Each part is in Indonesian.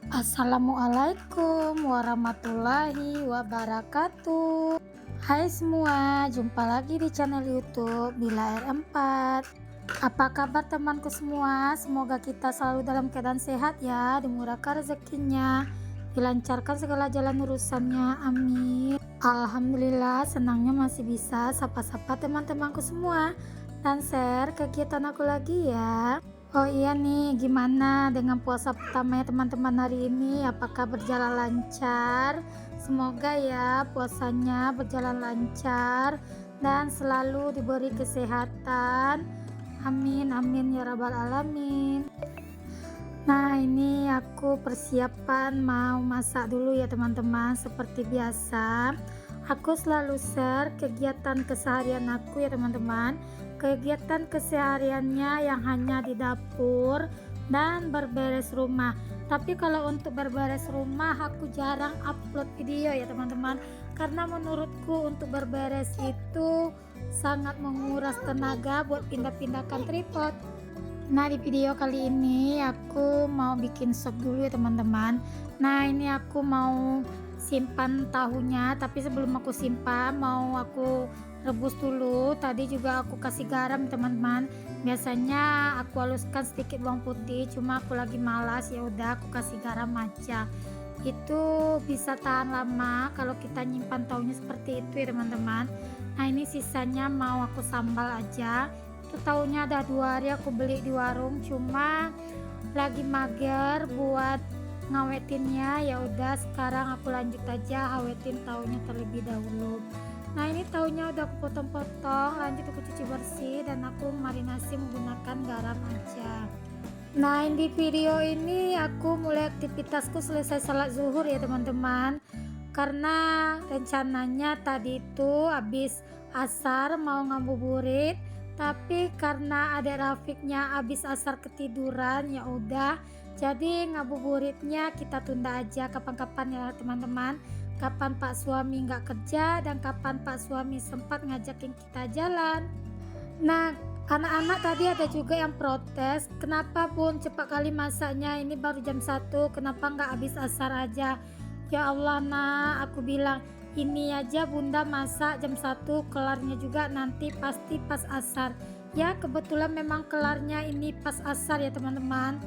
Assalamualaikum warahmatullahi wabarakatuh. Hai semua, jumpa lagi di channel YouTube Bila R4. Apa kabar temanku semua? Semoga kita selalu dalam keadaan sehat ya, dimurahkan rezekinya, dilancarkan segala jalan urusannya. Amin. Alhamdulillah, senangnya masih bisa sapa-sapa teman-temanku semua dan share kegiatan aku lagi ya. Oh iya nih, gimana dengan puasa pertama ya teman-teman hari ini? Apakah berjalan lancar? Semoga ya puasanya berjalan lancar dan selalu diberi kesehatan. Amin amin ya rabbal alamin. Nah ini aku persiapan mau masak dulu ya teman-teman. Seperti biasa aku selalu share kegiatan keseharian aku ya teman-teman. Kegiatan kesehariannya yang hanya di dapur dan berberes rumah. Tapi kalau untuk berberes rumah aku jarang upload video ya teman-teman, karena menurutku untuk berberes itu sangat menguras tenaga buat pindah-pindahkan tripod. Nah di video kali ini aku mau bikin sop dulu ya teman-teman. Nah ini aku mau simpan tahunya, tapi sebelum aku simpan mau aku rebus dulu. Tadi juga aku kasih garam teman-teman. Biasanya aku haluskan sedikit bawang putih, cuma aku lagi malas, ya udah aku kasih garam aja. Itu bisa tahan lama kalau kita nyimpan tahunya seperti itu ya teman-teman. Nah ini sisanya mau aku sambal aja. Itu taunya ada 2 hari aku beli di warung, cuma lagi mager buat ngawetinnya. Ya udah sekarang aku lanjut aja awetin taunya terlebih dahulu. Nah ini taunya udah aku potong-potong, lanjut aku cuci bersih dan aku marinasi menggunakan garam aja. Nah di video ini aku mulai aktivitasku selesai salat zuhur ya teman-teman, karena rencananya tadi itu habis asar mau ngabuburit, tapi karena ada Rafiknya habis asar ketiduran, ya udah jadi ngabuburitnya kita tunda aja kapan-kapan ya teman-teman. Kapan Pak suami nggak kerja dan kapan Pak suami sempat ngajakin kita jalan. Nah anak-anak tadi ada juga yang protes, kenapa Bun cepat kali masaknya, ini baru jam 1, kenapa nggak habis asar aja. Ya Allah nak, aku bilang ini aja bunda masak jam 1, kelarnya juga nanti pasti pas asar. Ya kebetulan memang kelarnya ini pas asar ya teman-teman,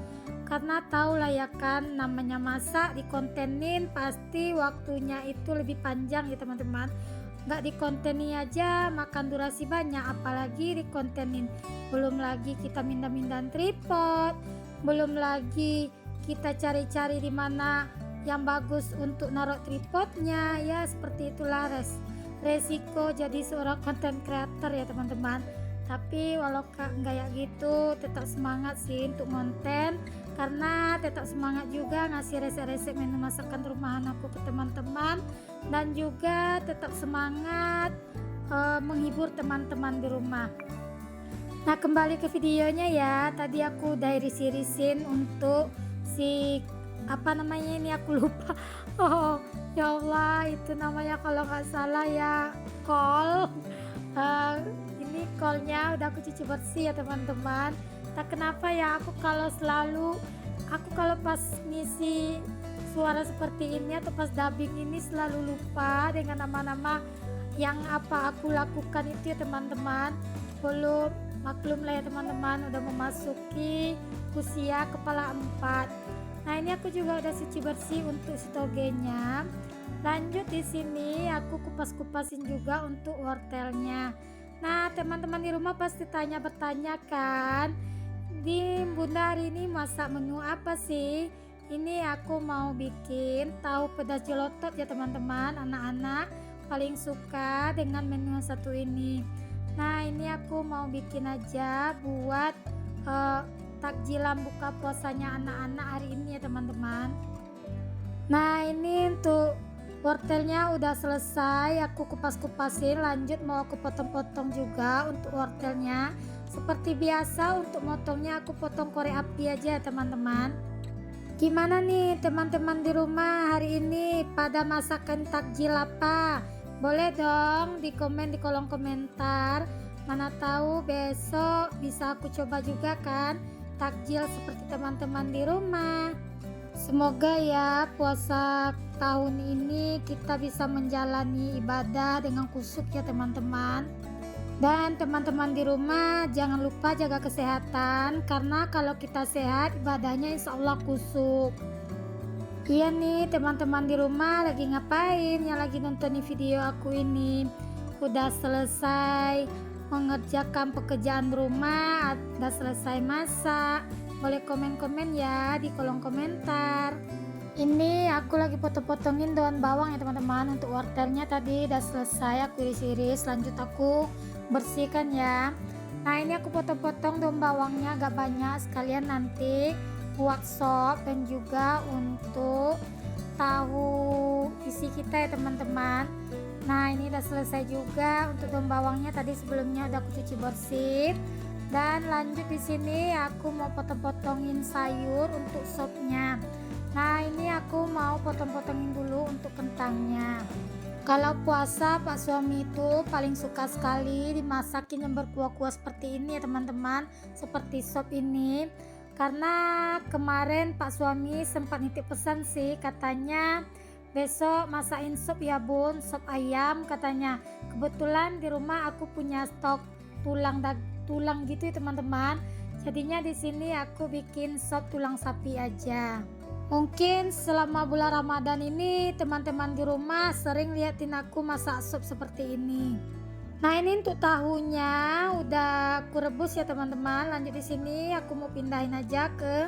karena tahu lah ya kan, namanya masak dikontenin pasti waktunya itu lebih panjang ya teman-teman. Nggak dikontenin aja makan durasi banyak, apalagi dikontenin. Belum lagi kita mindah-mindah tripod, belum lagi kita cari-cari di mana yang bagus untuk naruh tripodnya. Ya seperti itulah resiko jadi seorang content creator ya teman-teman. Tapi walau kayak gitu tetap semangat sih untuk konten, karena tetap semangat juga ngasih resep-resep menu masakan rumahan aku ke teman-teman, dan juga tetap semangat menghibur teman-teman di rumah. Nah kembali ke videonya ya, tadi aku udah iris-irisin untuk si apa namanya ini aku lupa. Oh ya Allah, itu namanya kalau nggak salah ya kol. Ini kolnya udah aku cuci bersih ya teman-teman. Tak kenapa ya aku kalau pas ngisi suara seperti ini atau pas dubbing ini selalu lupa dengan nama-nama yang apa aku lakukan itu ya teman-teman. Belum maklum lah ya teman-teman, udah memasuki usia kepala 4. Nah ini aku juga udah cuci bersih untuk stogenya. Lanjut di sini aku kupas-kupasin juga untuk wortelnya. Nah teman-teman di rumah pasti bertanya kan, di bunda hari ini masak menu apa sih? Ini aku mau bikin tahu pedas jelotot ya teman-teman. Anak-anak paling suka dengan menu satu ini. Nah ini aku mau bikin aja buat takjilan buka puasanya anak-anak hari ini ya teman-teman. Nah ini untuk wortelnya udah selesai aku kupas-kupasin, lanjut mau aku potong-potong juga untuk wortelnya. Seperti biasa untuk motongnya aku potong korek api aja ya teman-teman. Gimana nih teman-teman di rumah hari ini pada masakan takjil apa? Boleh dong di komen di kolom komentar. Mana tahu besok bisa aku coba juga kan takjil seperti teman-teman di rumah. Semoga ya puasa tahun ini kita bisa menjalani ibadah dengan khusyuk ya teman-teman. Dan teman-teman di rumah jangan lupa jaga kesehatan, karena kalau kita sehat ibadahnya insya Allah khusyuk. Iya nih teman-teman di rumah lagi ngapain yang lagi nonton video aku ini? Udah selesai mengerjakan pekerjaan rumah, udah selesai masak? Boleh komen-komen ya di kolom komentar. Ini aku lagi potong-potongin daun bawang ya teman-teman. Untuk wortelnya tadi udah selesai aku iris-iris, lanjut aku bersihkan ya. Nah ini aku potong-potong daun bawangnya agak banyak, sekalian nanti buat sop dan juga untuk tahu isi kita ya teman-teman. Nah ini udah selesai juga untuk daun bawangnya, tadi sebelumnya udah aku cuci bersih. Dan lanjut di sini aku mau potong-potongin sayur untuk sopnya. Nah ini aku mau potong-potongin dulu untuk kentangnya. Kalau puasa Pak suami itu paling suka sekali dimasakin yang berkuah-kuah seperti ini ya teman-teman, seperti sop ini. Karena kemarin Pak suami sempat nitip pesan sih, katanya besok masakin sop ya bun, sop ayam katanya. Kebetulan di rumah aku punya stok tulang gitu ya teman-teman. Jadinya di sini aku bikin sop tulang sapi aja. Mungkin selama bulan Ramadan ini teman-teman di rumah sering liatin aku masak sop seperti ini. Nah ini untuk tahunya udah aku rebus ya teman-teman. Lanjut di sini aku mau pindahin aja ke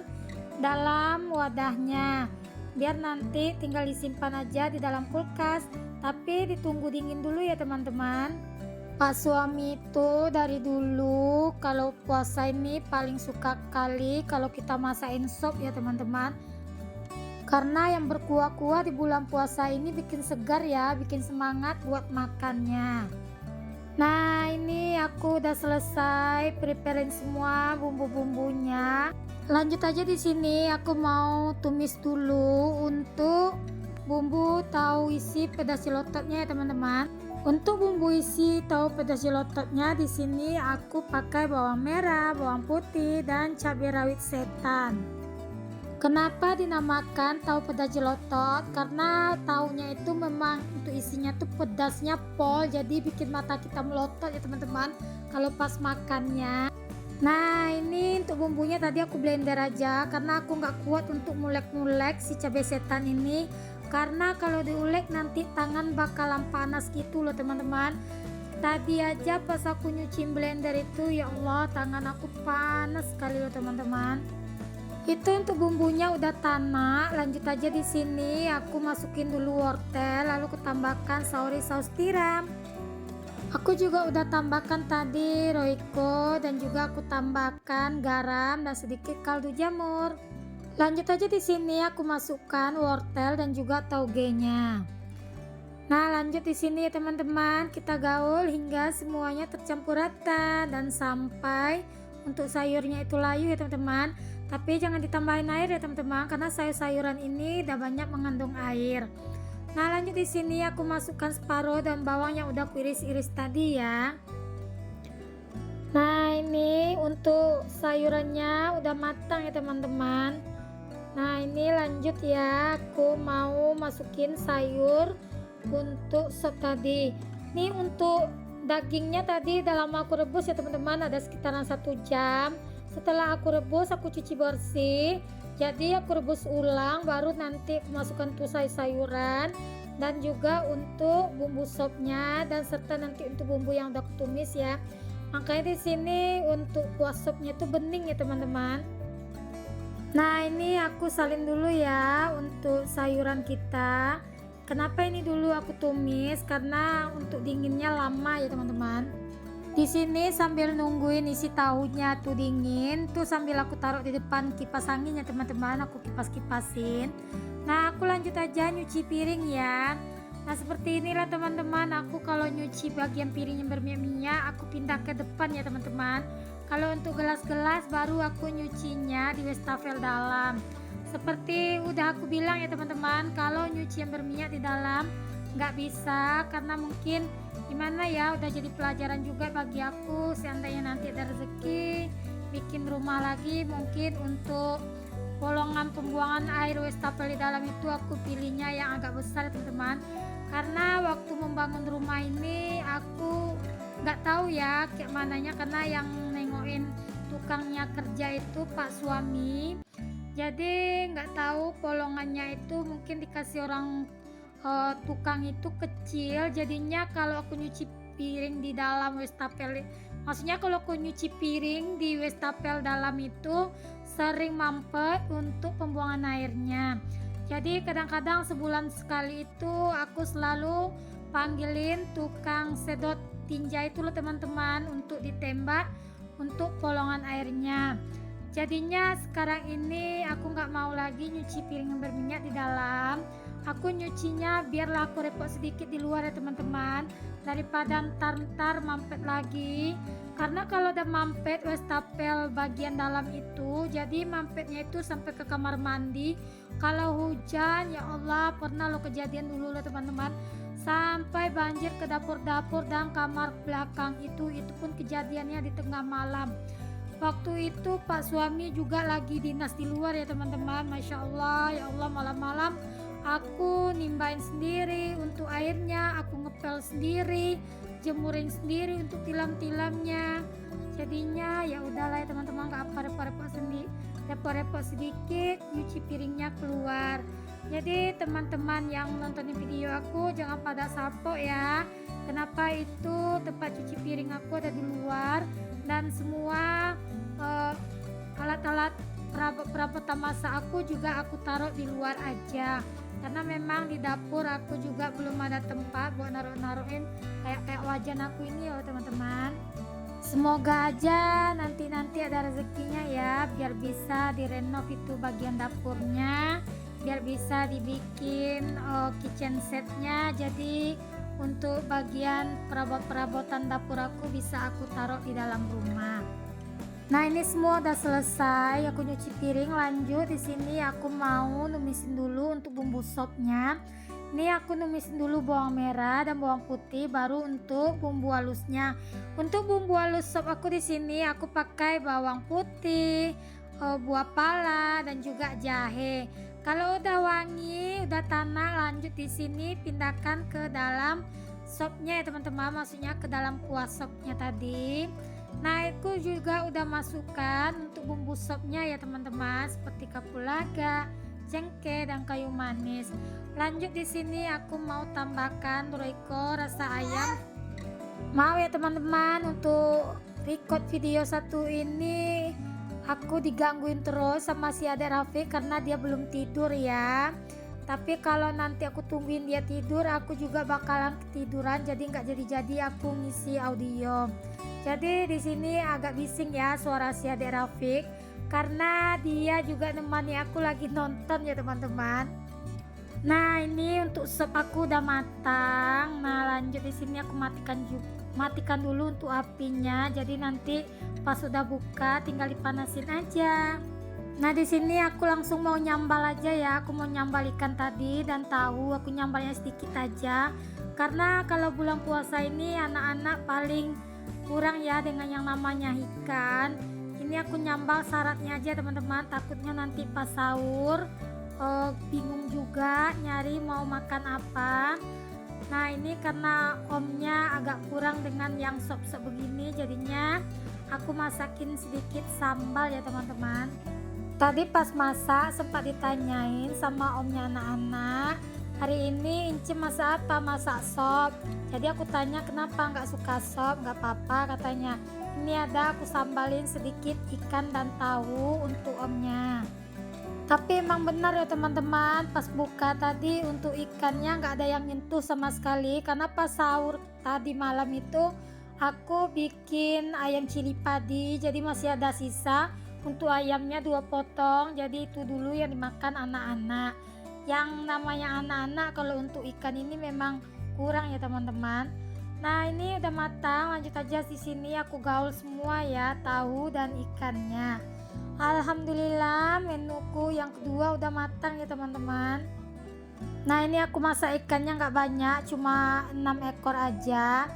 dalam wadahnya, biar nanti tinggal disimpan aja di dalam kulkas, tapi ditunggu dingin dulu ya teman-teman. Pak suami itu dari dulu kalau puasa ini paling suka kali kalau kita masakin sop ya teman-teman. Karena yang berkuah-kuah di bulan puasa ini bikin segar ya, bikin semangat buat makannya. Nah ini aku udah selesai preparein semua bumbu-bumbunya. Lanjut aja di sini aku mau tumis dulu untuk bumbu tahu isi pedas cilototnya ya teman-teman. Untuk bumbu isi tahu pedas cilototnya di sini aku pakai bawang merah, bawang putih dan cabai rawit setan. Kenapa dinamakan tahu pedas jelotot? Karena tahunya itu memang untuk isinya tuh pedasnya pol, jadi bikin mata kita melotot ya teman-teman kalau pas makannya. Nah ini untuk bumbunya tadi aku blender aja, karena aku nggak kuat untuk mulek-mulek si cabai setan ini. Karena kalau diulek nanti tangan bakalan panas gitu loh teman-teman. Tadi aja pas aku nyuci blender itu ya Allah tangan aku panas sekali loh teman-teman. Itu untuk bumbunya udah tanak. Lanjut aja di sini aku masukin dulu wortel, lalu aku tambahkan saus tiram. Aku juga udah tambahkan tadi roiko dan juga aku tambahkan garam dan sedikit kaldu jamur. Lanjut aja di sini aku masukkan wortel dan juga tauge-nya. Nah lanjut di sini ya teman-teman, kita gaul hingga semuanya tercampur rata dan sampai untuk sayurnya itu layu ya teman-teman. Tapi jangan ditambahin air ya teman-teman, karena sayur-sayuran ini udah banyak mengandung air. Nah lanjut di sini aku masukkan separuh daun bawang yang udah aku iris-iris tadi ya. Nah ini untuk sayurannya udah matang ya teman-teman. Nah ini lanjut ya, aku mau masukin sayur untuk sop tadi. Ini untuk dagingnya tadi dalam aku rebus ya teman-teman, ada sekitaran 1 jam. Setelah aku rebus aku cuci bersih, jadi aku rebus ulang baru nanti aku masukkan tuh sayuran dan juga untuk bumbu sopnya, dan serta nanti untuk bumbu yang udah aku tumis ya. Makanya di sini untuk kuah sopnya itu bening ya teman-teman. Nah ini aku salin dulu ya untuk sayuran kita. Kenapa ini dulu aku tumis? Karena untuk dinginnya lama ya teman-teman. Di sini sambil nungguin isi tahunya tuh dingin, tuh sambil aku taruh di depan kipas angin ya teman-teman, aku kipas-kipasin. Nah aku lanjut aja nyuci piring ya. Nah seperti inilah teman-teman, aku kalau nyuci bagian piring yang berminyak-minyak aku pindah ke depan ya teman-teman. Kalau untuk gelas-gelas baru aku nyucinya di wastafel dalam. Seperti udah aku bilang ya teman-teman, kalau nyuci yang berminyak di dalam nggak bisa, karena mungkin gimana ya, udah jadi pelajaran juga bagi aku. Seandainya nanti ada rezeki bikin rumah lagi, mungkin untuk bolongan pembuangan air wastafel di dalam itu aku pilihnya yang agak besar teman-teman, karena waktu membangun rumah ini aku nggak tahu ya kayak mananya, karena yang nengokin tukangnya kerja itu pak suami, jadi nggak tahu bolongannya itu mungkin dikasih orang tukang itu kecil, jadinya kalau aku nyuci piring di dalam wastafel, maksudnya kalau aku nyuci piring di wastafel dalam itu sering mampet untuk pembuangan airnya. Jadi kadang-kadang sebulan sekali itu aku selalu panggilin tukang sedot tinja itu loh teman-teman, untuk ditembak untuk bolongan airnya. Jadinya sekarang ini aku nggak mau lagi nyuci piring yang berminyak di dalam, aku nyucinya biarlah aku repot sedikit di luar ya teman-teman, daripada ntar mampet lagi. Karena kalau udah mampet wastafel bagian dalam itu, jadi mampetnya itu sampai ke kamar mandi. Kalau hujan, ya Allah, pernah lo kejadian dulu loh teman-teman, sampai banjir ke dapur-dapur dan kamar belakang itu pun kejadiannya di tengah malam. Waktu itu pak suami juga lagi dinas di luar ya teman-teman, Masya Allah, ya Allah, malam-malam aku nimbain sendiri untuk airnya, aku ngepel sendiri, jemurin sendiri untuk tilam-tilamnya. Jadinya ya udahlah ya teman-teman, nggak apa repot-repot sedikit nyuci piringnya keluar. Jadi teman-teman yang nontonin video aku jangan pada salpo ya, kenapa itu tempat cuci piring aku ada di luar, dan semua alat-alat perabotan masak aku juga aku taruh di luar aja, karena memang di dapur aku juga belum ada tempat buat naruhin kayak wajan aku ini ya teman-teman. Semoga aja nanti ada rezekinya ya, biar bisa direnov itu bagian dapurnya, biar bisa dibikin kitchen setnya, jadi untuk bagian perabotan dapur aku bisa aku taruh di dalam rumah. Nah ini semua udah selesai, aku nyuci piring. Lanjut di sini aku mau numisin dulu untuk bumbu sopnya. Ini aku numisin dulu bawang merah dan bawang putih, baru untuk bumbu halusnya. Untuk bumbu halus sop aku di sini aku pakai bawang putih, buah pala dan juga jahe. Kalau udah wangi, udah tanak, lanjut di sini pindahkan ke dalam sopnya ya teman-teman, maksudnya ke dalam kuah sopnya tadi. Nah aku juga udah masukkan untuk bumbu sopnya ya teman-teman, seperti kapulaga, cengkeh dan kayu manis. Lanjut di sini aku mau tambahkan royco rasa ayam. Mau ya teman-teman, untuk record video satu ini aku digangguin terus sama si adek Rafiq karena dia belum tidur ya. Tapi kalau nanti aku tungguin dia tidur, aku juga bakalan ketiduran, jadi nggak jadi aku ngisi audio. Jadi di sini agak bising ya suara si adek Rafiq, karena dia juga nemani aku lagi nonton ya teman-teman. Nah ini untuk sop aku udah matang. Nah lanjut di sini aku matikan dulu untuk apinya, jadi nanti pas sudah buka tinggal dipanasin aja. Nah di sini aku langsung mau nyambal aja ya, aku mau nyambal ikan tadi dan tahu, aku nyambalnya sedikit aja karena kalau bulan puasa ini anak-anak paling kurang ya dengan yang namanya ikan. Ini aku nyambal syaratnya aja teman-teman, takutnya nanti pas sahur bingung juga nyari mau makan apa. Nah ini karena omnya agak kurang dengan yang sop-sop begini, jadinya aku masakin sedikit sambal ya teman-teman. Tadi pas masak sempat ditanyain sama omnya anak-anak, hari ini Inci masak apa? Masak sop. Jadi aku tanya kenapa nggak suka sop? Nggak apa-apa katanya, ini ada aku sambalin sedikit ikan dan tahu untuk omnya. Tapi emang benar ya teman-teman, pas buka tadi untuk ikannya nggak ada yang nyentuh sama sekali, karena pas sahur tadi malam itu aku bikin ayam cili padi, jadi masih ada sisa untuk ayamnya 2 potong, jadi itu dulu yang dimakan anak-anak. Yang namanya anak-anak kalau untuk ikan ini memang kurang ya teman-teman. Nah ini udah matang, lanjut aja di sini aku gaul semua ya tahu dan ikannya. Alhamdulillah menuku yang kedua udah matang ya teman-teman. Nah ini aku masak ikannya nggak banyak, cuma 6 ekor aja.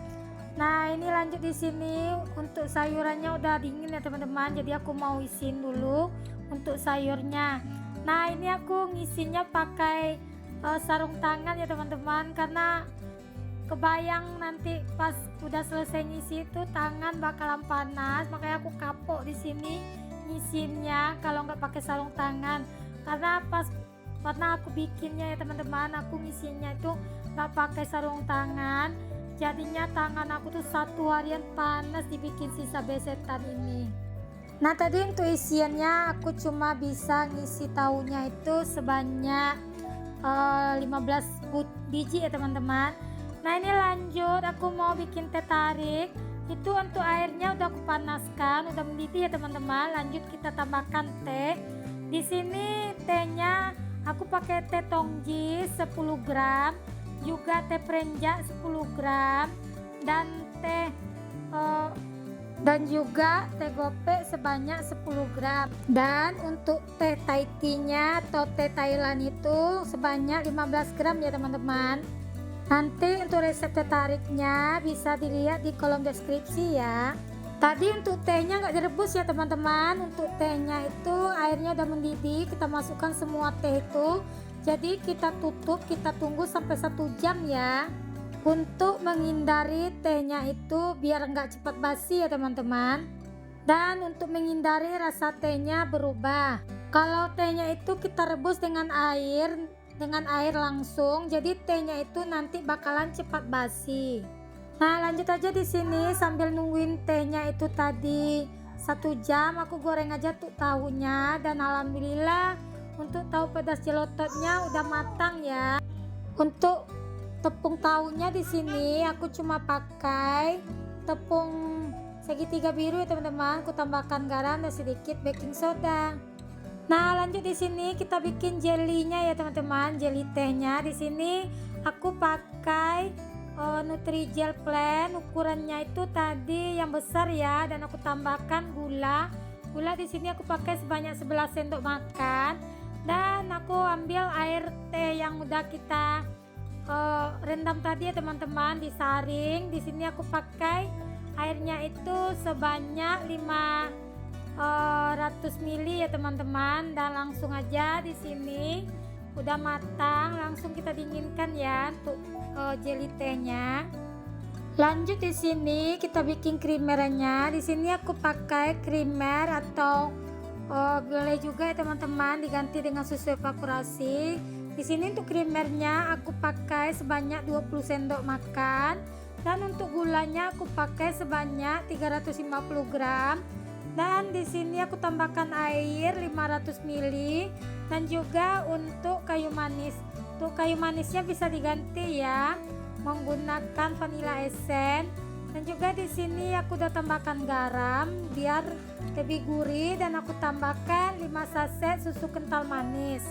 Nah ini lanjut di sini untuk sayurannya udah dingin ya teman-teman, jadi aku mau isin dulu untuk sayurnya. Nah ini aku ngisinya pakai sarung tangan ya teman-teman, karena kebayang nanti pas udah selesai ngisi itu tangan bakalan panas, makanya aku kapok di sini ngisinya kalau nggak pakai sarung tangan. Karena aku bikinnya ya teman-teman, aku ngisinya itu nggak pakai sarung tangan, jadinya tangan aku tuh satu harian panas dibikin sisa besetan ini. Nah tadi untuk isiannya aku cuma bisa ngisi tahunya itu sebanyak 15 biji ya teman-teman. Nah ini lanjut aku mau bikin teh tarik. Itu untuk airnya udah aku panaskan, udah mendidih ya teman-teman. Lanjut kita tambahkan teh. Di sini tehnya aku pakai teh tongji 10 gram, juga teh perenjak 10 gram, dan juga teh gope sebanyak 10 gram. Dan untuk teh Thai tea-nya atau teh Thailand itu sebanyak 15 gram ya teman-teman. Nanti untuk resep teh tariknya bisa dilihat di kolom deskripsi ya. Tadi untuk tehnya nggak direbus ya teman-teman. Untuk tehnya itu airnya udah mendidih, kita masukkan semua teh itu. Jadi kita tutup, kita tunggu sampai 1 jam ya, untuk menghindari tehnya itu biar nggak cepat basi ya teman-teman. Dan untuk menghindari rasa tehnya berubah, kalau tehnya itu kita rebus dengan air langsung, jadi tehnya itu nanti bakalan cepat basi. Nah lanjut aja di sini sambil nungguin tehnya itu tadi 1 jam, aku goreng aja tuh tahunya. Dan alhamdulillah untuk tahu pedas jelototnya udah matang ya. Untuk tepung tahunya di sini aku cuma pakai tepung segitiga biru ya teman-teman. Aku tambahkan garam dan sedikit baking soda. Nah lanjut di sini kita bikin jelinya ya teman-teman. Jeli tehnya di sini aku pakai Nutrijel Plain, ukurannya itu tadi yang besar ya. Dan aku tambahkan gula. Gula di sini aku pakai sebanyak 11 sendok makan. Dan aku ambil air teh yang udah kita rendam tadi ya teman-teman, disaring. Di sini aku pakai airnya itu sebanyak 500 ml ya teman-teman. Dan langsung aja di sini udah matang, langsung kita dinginkan ya untuk jeli tehnya. Lanjut di sini kita bikin krimernya. Di sini aku pakai krimer atau gulai juga ya teman-teman, diganti dengan susu evaporasi. Di sini untuk krimernya aku pakai sebanyak 20 sendok makan. Dan untuk gulanya aku pakai sebanyak 350 gram. Dan di sini aku tambahkan air 500 ml. Dan juga untuk kayu manis. Untuk kayu manisnya bisa diganti ya menggunakan vanilla essence. Dan juga di sini aku udah tambahkan garam biar lebih gurih, dan aku tambahkan 5 saset susu kental manis.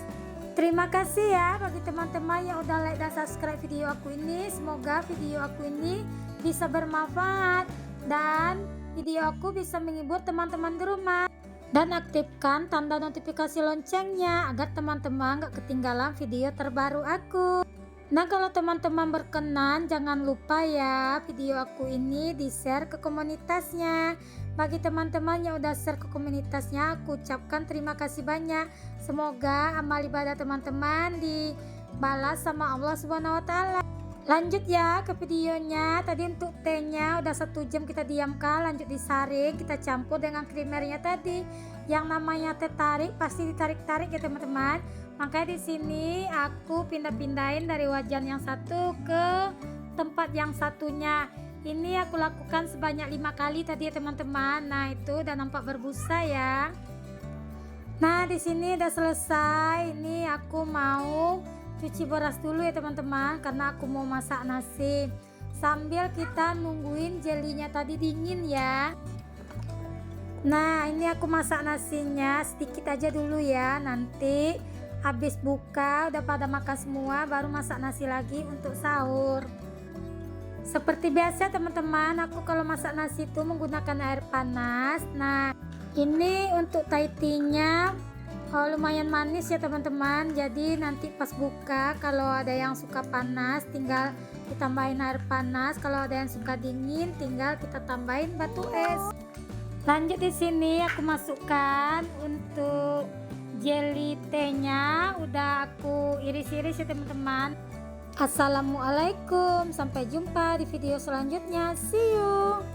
Terima kasih ya bagi teman-teman yang udah like dan subscribe video aku ini. Semoga video aku ini bisa bermanfaat dan video aku bisa menghibur teman-teman di rumah. Dan aktifkan tanda notifikasi loncengnya agar teman-teman gak ketinggalan video terbaru aku. Nah kalau teman-teman berkenan, jangan lupa ya video aku ini di share ke komunitasnya. Bagi teman-teman yang udah share ke komunitasnya, aku ucapkan terima kasih banyak. Semoga amal ibadah teman-teman dibalas sama Allah Subhanahu wa Ta'ala. Lanjut ya ke videonya. Tadi untuk tehnya udah 1 jam kita diamkan, lanjut disaring, kita campur dengan krimernya tadi. Yang namanya teh tarik pasti ditarik-tarik ya teman-teman. Makanya di sini aku pindah-pindahin dari wajan yang satu ke tempat yang satunya. Ini aku lakukan sebanyak 5 kali tadi ya teman-teman. Nah itu udah nampak berbusa ya. Nah di sini udah selesai. Ini aku mau cuci beras dulu ya teman-teman, karena aku mau masak nasi. Sambil kita nungguin jelinya tadi dingin ya. Nah ini aku masak nasinya sedikit aja dulu ya. Nanti habis buka udah pada makan semua, baru masak nasi lagi untuk sahur. Seperti biasa teman-teman, aku kalau masak nasi itu menggunakan air panas. Nah ini untuk Thai tea-nya lumayan manis ya teman-teman. Jadi nanti pas buka kalau ada yang suka panas tinggal ditambahin air panas, kalau ada yang suka dingin tinggal kita tambahin batu es. Lanjut di sini aku masukkan untuk jelly tehnya, udah aku iris-iris ya teman-teman. Assalamualaikum, sampai jumpa di video selanjutnya. See you.